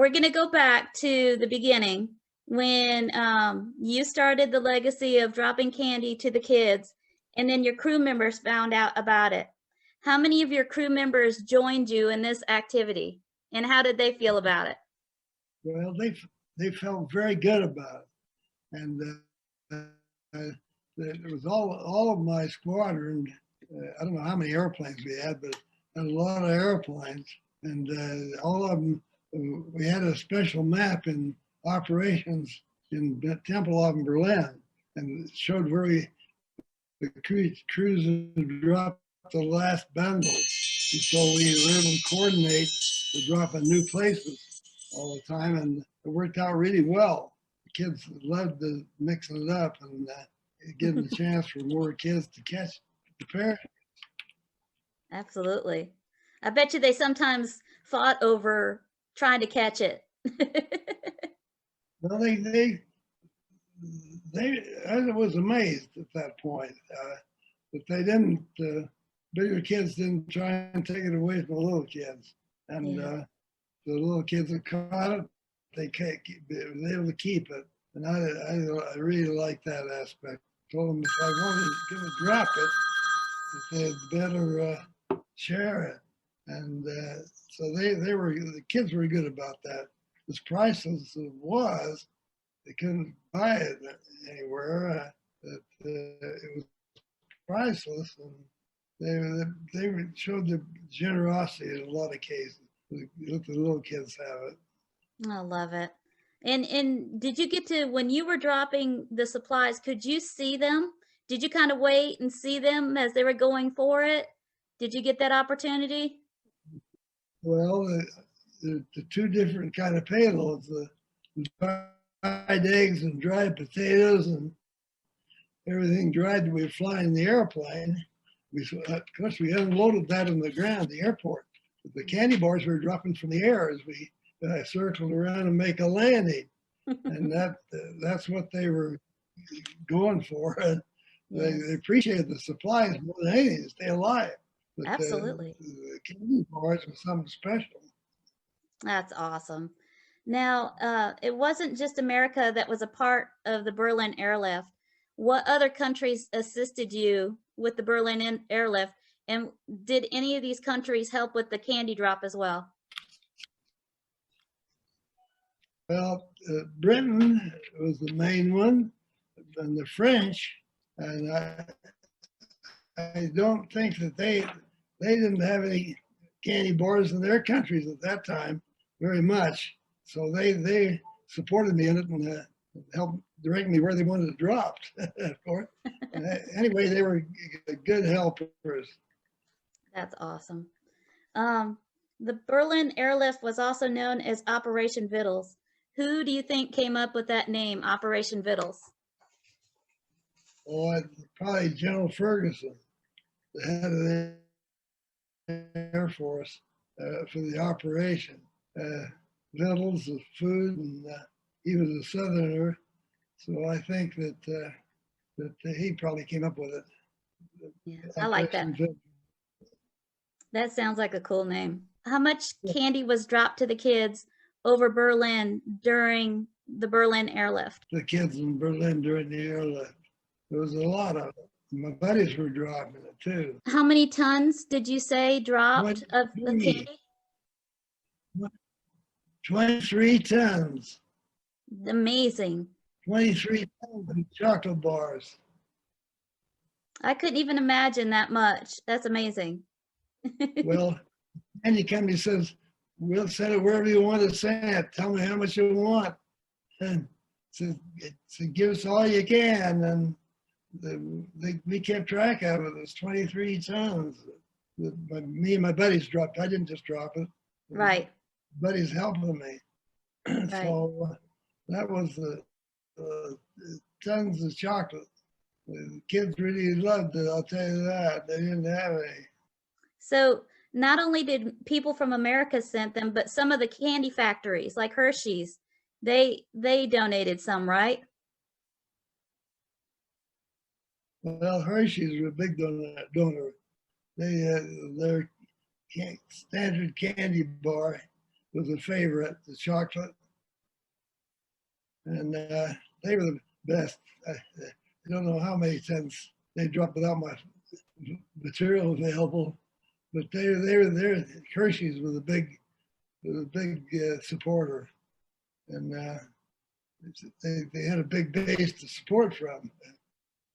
we're going to go back to the beginning when you started the legacy of dropping candy to the kids, and then your crew members found out about it. How many of your crew members joined you in this activity, and how did they feel about it? Well, they felt very good about it, and it was all of my squadron. I don't know how many airplanes we had, but had a lot of airplanes, and all of them. We had a special map in operations in Tempelhof in Berlin, and it showed where the cruise had dropped the last bundle. And so we were able to coordinate to drop in new places all the time, and it worked out really well. The kids loved the mixing it up and giving the chance for more kids to catch the parachute. Absolutely. I bet you they sometimes fought over trying to catch it. Well, I was amazed at that point that they didn't, bigger kids didn't try and take it away from the little kids. And the little kids that caught it, they were able to keep it. And I really liked that aspect. I told them if I wanted to drop it, that they'd better share it. And so the kids were good about that. As priceless as it was, they couldn't buy it anywhere. It was priceless, and they showed the generosity in a lot of cases. Let the little kids have it. I love it. And did you get to, when you were dropping the supplies, could you see them? Did you kind of wait and see them as they were going for it? Did you get that opportunity? Well, the two different kind of payloads, the dried eggs and dried potatoes and everything dried that we were flying in the airplane. Of course, we unloaded that on the ground, the airport. But the candy bars were dropping from the air as we circled around and make a landing. And that's what they were going for. And they appreciated the supplies more than anything to stay alive. But Absolutely. The candy bars was something special. That's awesome. Now, it wasn't just America that was a part of the Berlin Airlift. What other countries assisted you with the Berlin Airlift? And did any of these countries help with the candy drop as well? Well, Britain was the main one, and the French, and I don't think that they didn't have any candy bars in their countries at that time very much. So they supported me in it and helped direct me where they wanted it dropped, of course. Anyway, they were good helpers. That's awesome. The Berlin Airlift was also known as Operation Vittles. Who do you think came up with that name, Operation Vittles? Oh, probably General Ferguson, the head of the Air Force, for the operation. Vittles of food, and he was a Southerner, so I think that he probably came up with it. Yeah, I like that. That sounds like a cool name. How much candy was dropped to the kids over Berlin during the Berlin Airlift? The kids in Berlin during the airlift. There was a lot of it. My buddies were dropping it too. How many tons did you say dropped of candy? 23 tons. Amazing. 23 tons of chocolate bars. I couldn't even imagine that much. That's amazing. Well, any company says, we'll send it wherever you want to send it. Tell me how much you want. And so give us all you can. And we kept track of it. It was 23 tons. Me and my buddies dropped. I didn't just drop it. Right. Buddies helping me. Right. So that was tons of chocolate. The kids really loved it, I'll tell you that. They didn't have any. So not only did people from America send them, but some of the candy factories like Hershey's, they donated some, right? Well, Hershey's were a big donor. Their standard candy bar was a favorite, the chocolate. And they were the best. I don't know how many cents they dropped without my material available, but they were there. Hershey's was a big supporter, and they had a big base to support from.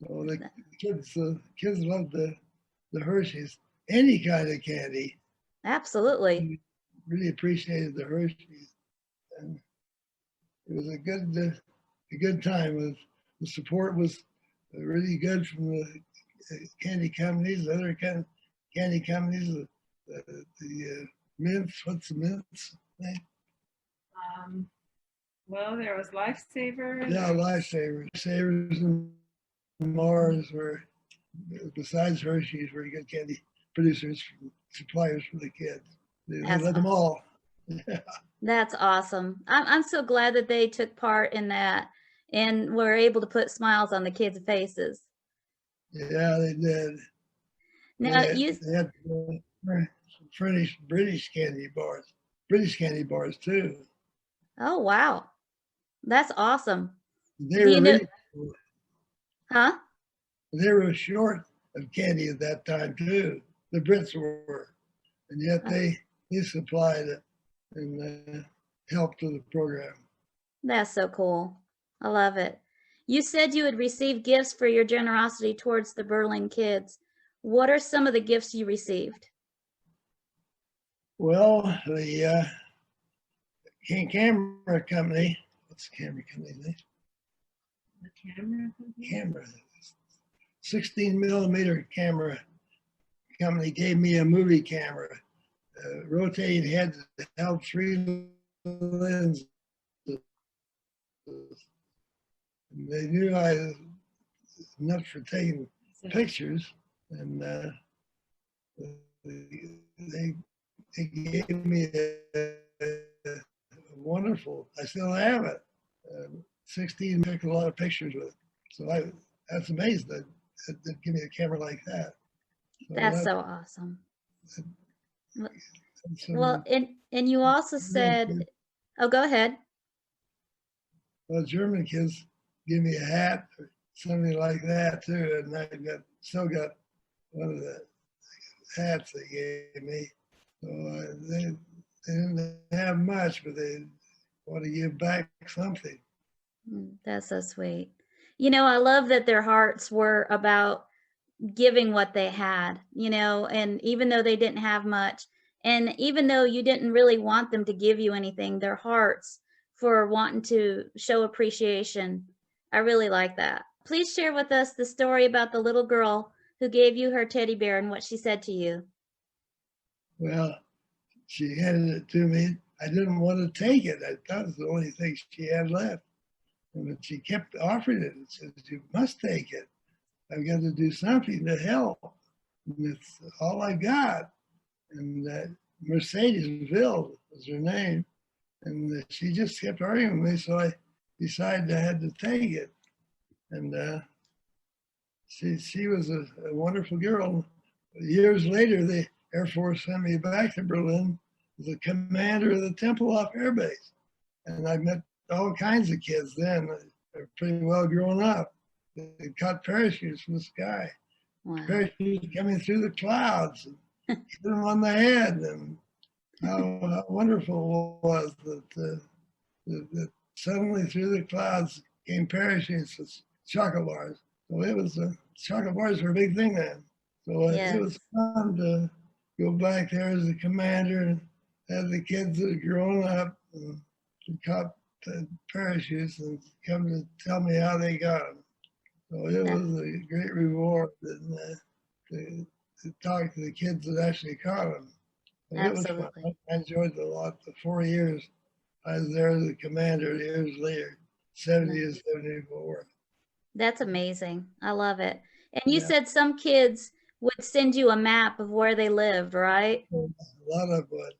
So the kids loved the Hershey's. Any kind of candy. Absolutely. Really appreciated the Hershey's, and it was a good time. The support was really good from the candy companies, other candy companies, the mints. What's the mints name? Well, there was Lifesaver. Yeah, Lifesavers. Savers and Mars were, besides Hershey's, were good candy producers, suppliers for the kids. They let them all. That's awesome. I'm so glad that they took part in that and were able to put smiles on the kids' faces. Yeah, they did. Now they had furnished British candy bars too. Oh wow, that's awesome. They Do were you know? really, Huh? they were short of candy at that time too. The Brits were, and yet they supplied it and helped with the program. That's so cool. I love it. You said you had received gifts for your generosity towards the Berlin kids. What are some of the gifts you received? Well, the camera company. What's the camera company name? The camera. Camera. 16 millimeter camera company gave me a movie camera, rotating head that held 3 lenses. And they knew I was enough for taking pictures, and they gave me a wonderful. I still have it. 16 took a lot of pictures with it, so that's amazing that they give me a camera like that. So That's so awesome. Some, Well, and you also said, oh, go ahead. Well, German kids give me a hat or something like that too, and I still got one of the hats they gave me. So they didn't have much, but they want to give back something. That's so sweet. You know, I love that their hearts were about giving what they had, you know, and even though they didn't have much, and even though you didn't really want them to give you anything, their hearts for wanting to show appreciation. I really like that. Please share with us the story about the little girl who gave you her teddy bear and what she said to you. Well, she handed it to me. I didn't want to take it. I thought it was the only thing she had left. And she kept offering it and said, "You must take it. I've got to do something to help. And it's all I got." And Mercedes Ville was her name. And she just kept arguing with me, so I decided I had to take it. And she was a wonderful girl. Years later, the Air Force sent me back to Berlin as the commander of the Tempelhof Air Base. And I met all kinds of kids then. They're pretty well grown up. They caught parachutes from the sky. Wow. Parachutes coming through the clouds and hit them on the head. And how wonderful it was that suddenly through the clouds came parachutes with chocolate bars. So it was, chocolate bars were a big thing then. So Yes. it was fun to go back there as a commander and have the kids that had grown up and caught parachutes and come to tell me how they got them. So it was a great reward to talk to the kids that actually caught them. So Absolutely. it was fun. I enjoyed it a lot. The 4 years I was there as a commander, years later, 70 to 74. That's amazing. I love it. And you Yeah. said some kids would send you a map of where they lived, right? A lot of a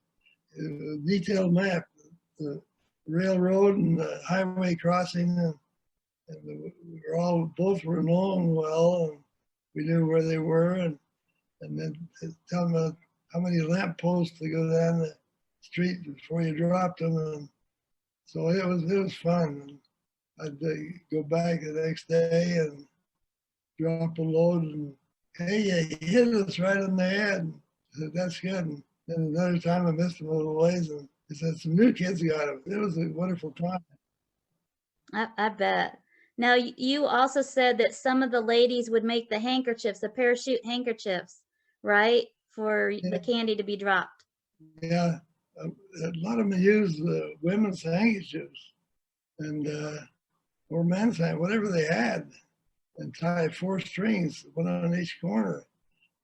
detailed map, the railroad and the highway crossing, and we were both were known well, and we knew where they were, and then tell them how many lamp posts to go down street before you dropped them. And so it was fun. And I'd go back the next day and drop a load, and hey, you hit us right in the head. I said, that's good. And then another time I missed them a little ways, and I said, some new kids got them. It was a wonderful time. I bet. Now, you also said that some of the ladies would make the handkerchiefs, the parachute handkerchiefs, right? For Yeah. the candy to be dropped. Yeah, a lot of them use women's handkerchiefs and or men's hand, whatever they had, and tie 4 strings, one on each corner,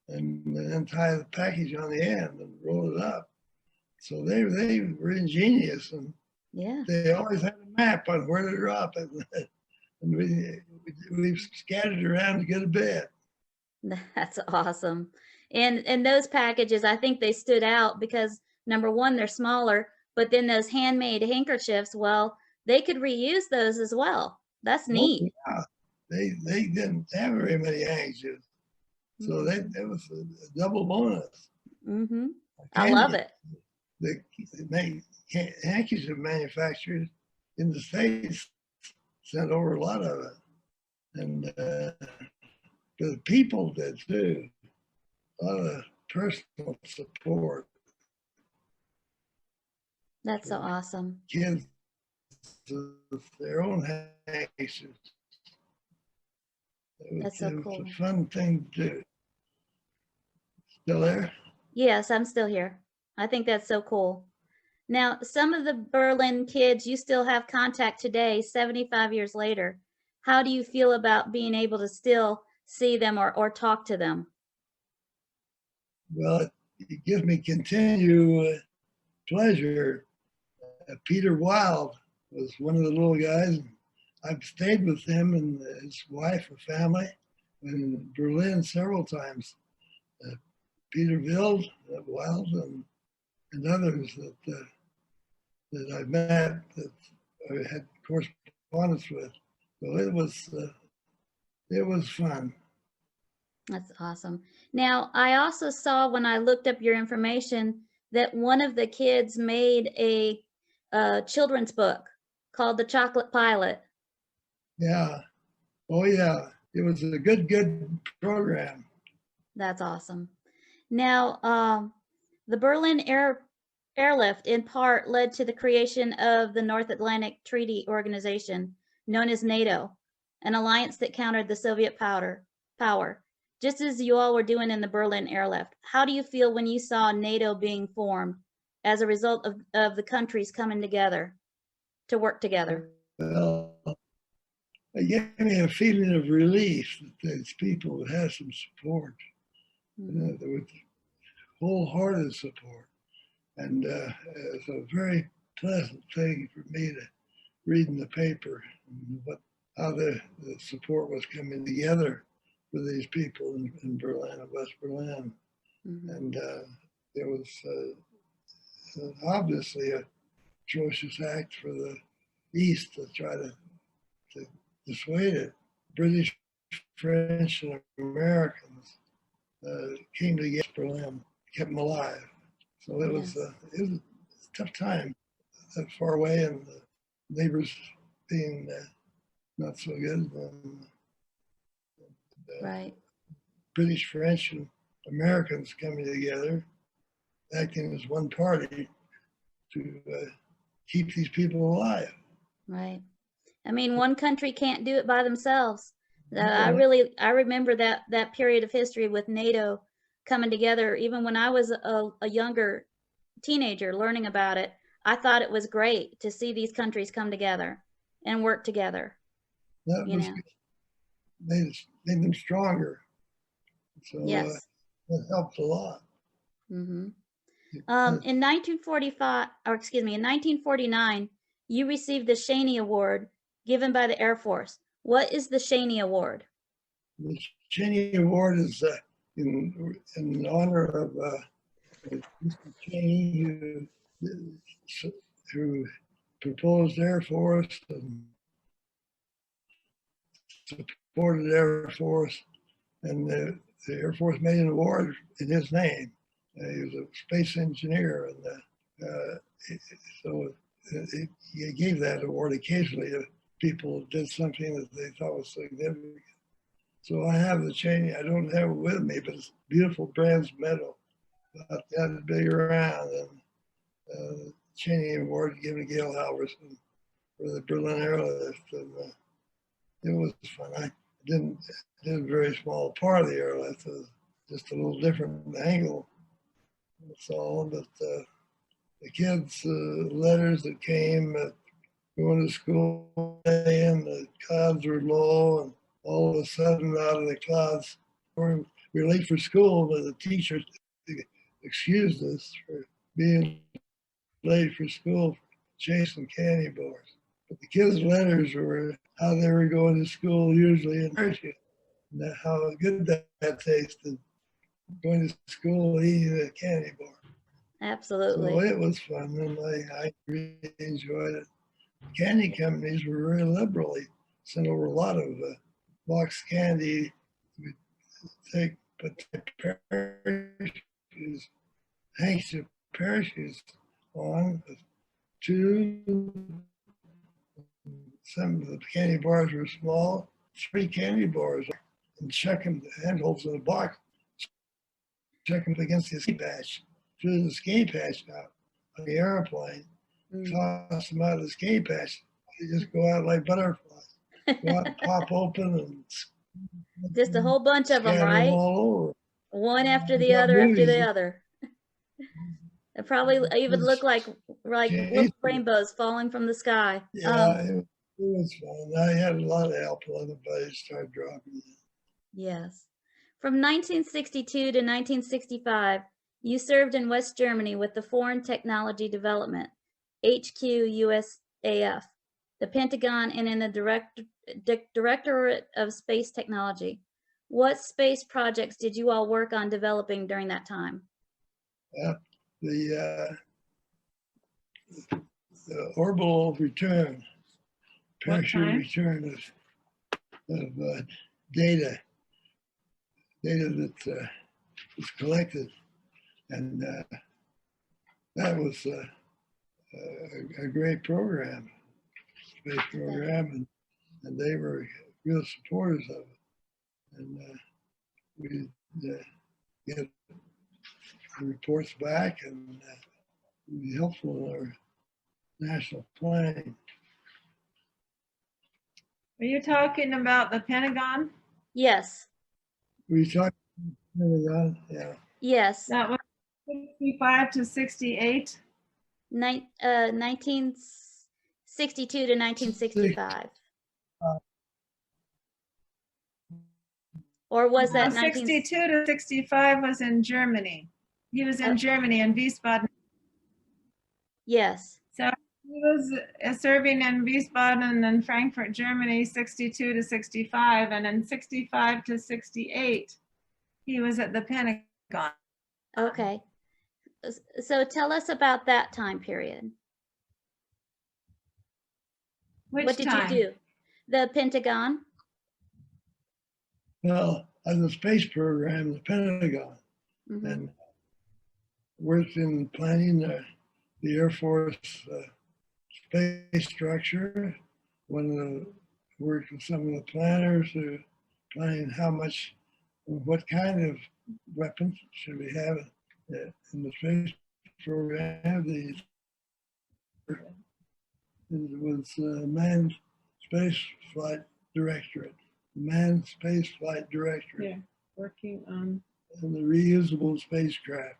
and then tie the package on the end and roll it up. So they were ingenious, and Yeah. they always had a map on where to drop it, and we scattered around to get a bed. That's awesome. And those packages, I think they stood out because number one, they're smaller, but then those handmade handkerchiefs, well, they could reuse those as well. That's Oh, neat. yeah. They didn't have very many handkerchiefs, so that was a double bonus. Mm-hmm. I love it. The handkerchief manufacturers in the States sent over a lot of it. And the people did too. A lot of personal support. That's so awesome. Kids with their own handkerchiefs. That's so cool. It was a fun thing to do. Still there? Yes, I'm still here. I think that's so cool. Now, some of the Berlin kids you still have contact today, 75 years later. How do you feel about being able to still see them or talk to them? Well, it gives me continued pleasure. Peter Wild was one of the little guys. I've stayed with him and his wife and family in Berlin several times. Peter Wild, and others that I met, that I had correspondence with. So it was fun. That's awesome. Now, I also saw when I looked up your information that one of the kids made a children's book called The Chocolate Pilot. Yeah. Oh yeah. It was a good program. That's awesome. Now, the Berlin Airlift in part led to the creation of the North Atlantic Treaty Organization, known as NATO, an alliance that countered the Soviet power, just as you all were doing in the Berlin Airlift. How do you feel when you saw NATO being formed as a result of the countries coming together to work together? Well, it gave me a feeling of relief that these people would have some support. Mhm. There was wholehearted support. And it's a very pleasant thing for me to read in the paper how the support was coming together for these people in Berlin and West Berlin. Mhm. And there was obviously a atrocious act for the East to try to dissuade it. British, French, and Americans came together in Berlin, kept them alive. So it was a tough time that far away, and the neighbors being not so good. Right. British, French, and Americans coming together, acting as one party to keep these people alive. Right. I mean, one country can't do it by themselves. I remember that period of history with NATO coming together. Even when I was a younger teenager learning about it, I thought it was great to see these countries come together and work together. That was made them stronger. So yes. that helped a lot. Mm-hmm. In 1945, or excuse me, in 1949, you received the Cheney Award given by the Air Force. What is the Cheney Award? The Cheney Award is in honor of Mr. Cheney, who proposed Air Force and supported Air Force, and the Air Force made an award in his name. He was a space engineer, and uh, so he gave that award occasionally to people who did something that they thought was significant. So I have the Cheney. I don't have it with me, but it's a beautiful bronze medal, about that big around, and Cheney Award given to Gail Halvorsen for the Berlin Airlift, and it was fun. I did a very small part of the airlift, just a little different angle. That's all. But the kids' letters that came going to school day, and the clouds were low, and all of a sudden, out of the clouds, we were late for school, but the teacher excused us for being late for school, chasing candy bars. But the kids' letters were how they were going to school usually in Hershey, and how good that tasted, going to school eating a candy bar. Absolutely. So it was fun, and I really enjoyed it. Candy companies were very liberal. They sent over a lot of box candy. We put parachutes, handkerchief parachutes on. Some of the candy bars were small, 3 candy bars, and check them, the handholds in the box, check them against the escape hatch. Threw the escape hatch out on the airplane, toss them out of the escape hatch. They just go out like butterflies, go out and pop open and Just a whole bunch of them, scatter right? all over. One after the Yeah, other after the movies. other. It probably even looked like little rainbows falling from the sky. Yeah, it was fun. I had a lot of help when the buddies started dropping in. Yes. From 1962 to 1965, you served in West Germany with the Foreign Technology Development, HQ USAF, the Pentagon, and in the Directorate of Space Technology. What space projects did you all work on developing during that time? The orbital return, parachute return of data that was collected, and that was a great program, space program, and they were real supporters of it. And we get the reports back and be helpful in our national planning. Are you talking about the Pentagon? Yes. We talked Pentagon, yeah. Yes. That was 65 to 68. 1962 to 1965. Or was that 62 to 65 was in Germany. He was in Germany in Wiesbaden. Yes. So he was serving in Wiesbaden and Frankfurt, Germany, 62 to 65. And in 65 to 68, he was at the Pentagon. Okay. So tell us about that time period. What did you do? The Pentagon? Well, as a space program, the Pentagon, and worked in planning the Air Force space structure. Worked with some of the planners who planning what kind of weapons should we have in the space program. It was Manned Space Flight Directorate. Manned Space Flight Directorate. Yeah, working on. And the reusable spacecraft.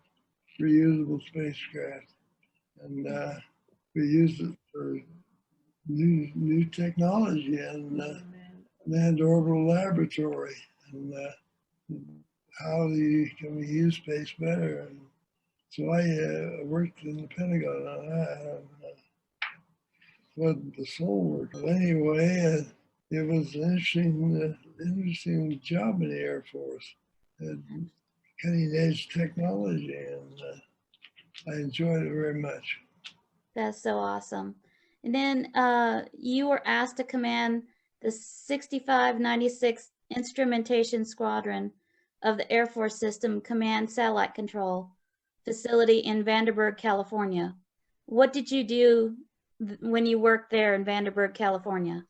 And we used it for new technology and manned orbital laboratory and how can we use space better. And so I worked in the Pentagon on that. Wasn't the sole work. But anyway, it was an interesting job in the Air Force. Cutting edge technology, and I enjoyed it very much. That's so awesome. And then you were asked to command the 6596 Instrumentation Squadron of the Air Force System Command Satellite Control Facility in Vandenberg, California. What did you do when you worked there in Vandenberg, California?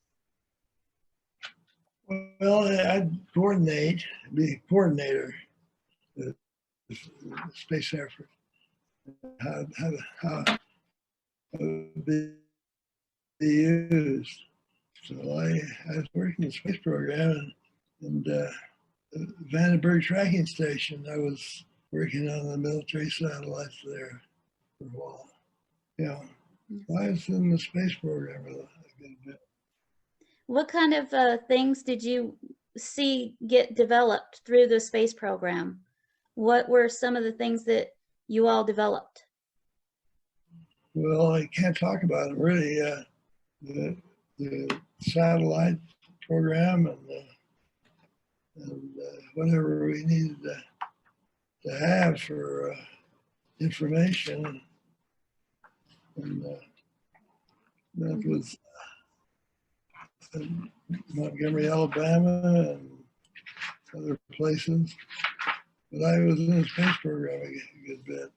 Well, I'd coordinate, be a coordinator of the space effort. How be used. So I was working the space program and the Vandenberg tracking station. I was working on the military satellites there for a while. Yeah, I was in the space program a good bit. What kind of things did you see get developed through the space program? What were some of the things that you all developed? Well, I can't talk about it really. The satellite program and whatever we needed to have for information, and that was in Montgomery, Alabama, and other places. But I was in the space program a good bit.